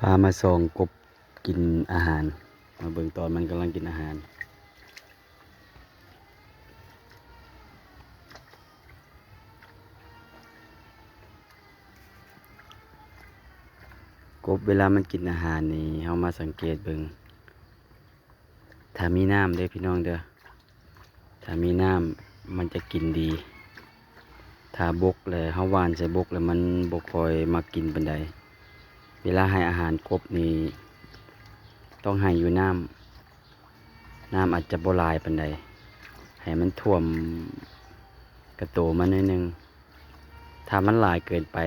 ามาส่องกบกินอาหารมาเบิ่งตอนมันกำลังกินอาหารกบเวลามันกินอาหารนี่เฮามาสังเกตเบิ่งถ้ามีน้ำเด้อพี่น้องเด้อถ้ามีน้ำมันจะกินดีถ้าบกเลยเฮาหว่านใส่บกแล้วมันบ่ค่อยมากินปานใดเวลาให้อาหารกบนี่ต้องให้อยู่น้ำอาจจะบ่หลายปานใดให้มันท่วมกระโตมันนิดนึงถ้ามันหลายเกินไป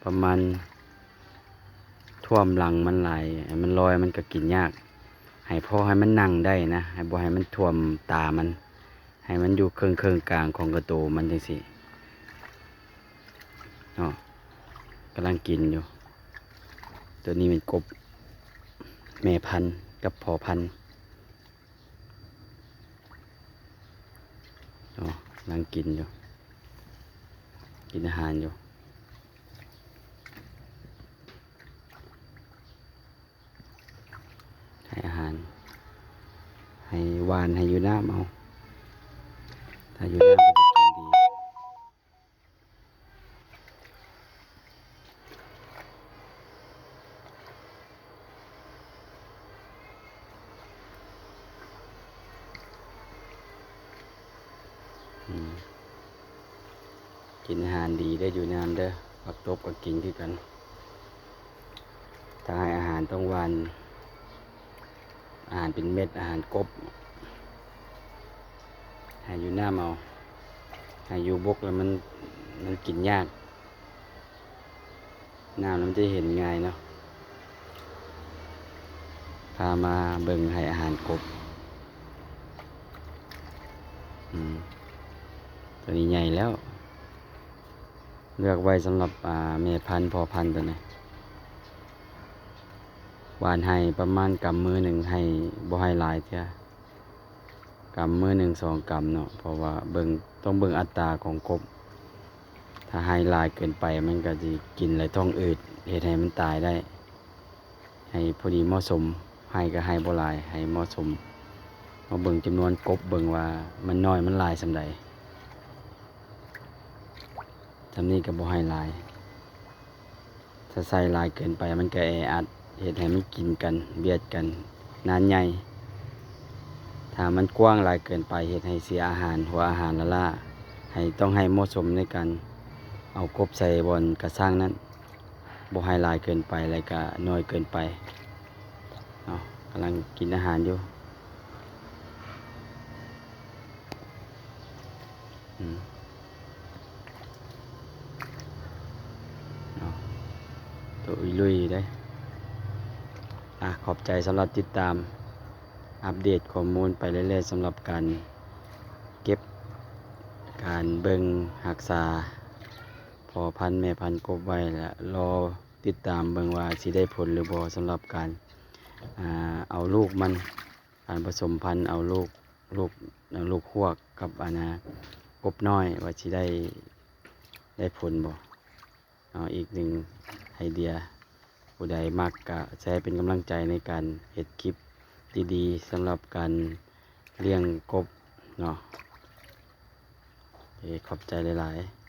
ประมาณท่วมหลังมันหลายให้มันลอยมันก็กินยากให้พอให้มันนั่งได้นะให้บ่ให้มันท่วมตามันให้มันอยู่เครื่องกลางของกระโตมันจังซี่เนาะกำลังกินอยู่ตัวนี้เป็นกบแม่พันธุ์กับพ่อพันธุ์เนาะกำลังกินอยู่กินอาหารอยู่ให้อาหารให้วานให้อยู่น้ำเอาถ้าอยู่น้ำก็จะกินดีกินอาหารดีได้อยู่น้ำเด้อปักตบก็กินคือกันถ้าให้อาหารต้องวานอาหารเป็นเม็ดอาหารกบให้อยู่น้ำเอาให้อยู่บกแล้วมันกินยากน้ำมันจะเห็นง่ายเนาะพามาเบิ่งให้อาหารกบตัวนี้ใหญ่แล้วเลือกไว้สำหรับแม่พันธุ์พ่อพันธุ์ตัวนี้หวานให้ประมาณกำมือหนึ่งให้บ่ให้หลายเท่ากำมือหนึ่ง2 กำเนาะเพราะว่าต้องเบิ่งอัตราของกบถ้าให้หลายเกินไปมันก็จะกินแล้วท้องอืดเฮ็ดให้มันตายได้ให้พอดีเหมาะสมให้ก็ให้บ่หลายให้เหมาะสมมาเบิ่งจำนวนกบเบิ่งว่ามันน้อยมันหลายส่ำใดทำนี้ก็บ่ให้หลายถ้าใส่หลายเกินไปมันก็แออัดเฮ็ดให้มันกินกันเบียดกันนานใหญ่ถ้ามันกว้างหลายเกินไปเฮ็ดให้เสียอาหารหัวอาหารละล่าให้ต้องให้เหมาะสมในการเอากบใส่บนกระชังนั้นบ่ให้หลายเกินไปแล้วก็น้อยเกินไปกำลังกินอาหารอยู่ตัวลุยได้ขอบใจสำหรับติดตามอัปเดตข้อมูลไปเรื่อยๆสำหรับการเก็บการเบิ่งรักษาพ่อพันธุ์แม่พันธุ์กบไว้และรอติดตามเบิ่งว่าสิได้ผลหรือบ่สำหรับการเอาลูกมันการผสมพันธุ์เอาลูกฮวกกับกบน้อยว่าสิได้ผลบ่อีกหนึ่งไอเดียผู้ใดมักก็ใช้เป็นกำลังใจในการเฮ็ดคลิปดีๆสำหรับการเลี้ยงกบเนาะขอบใจหลายๆ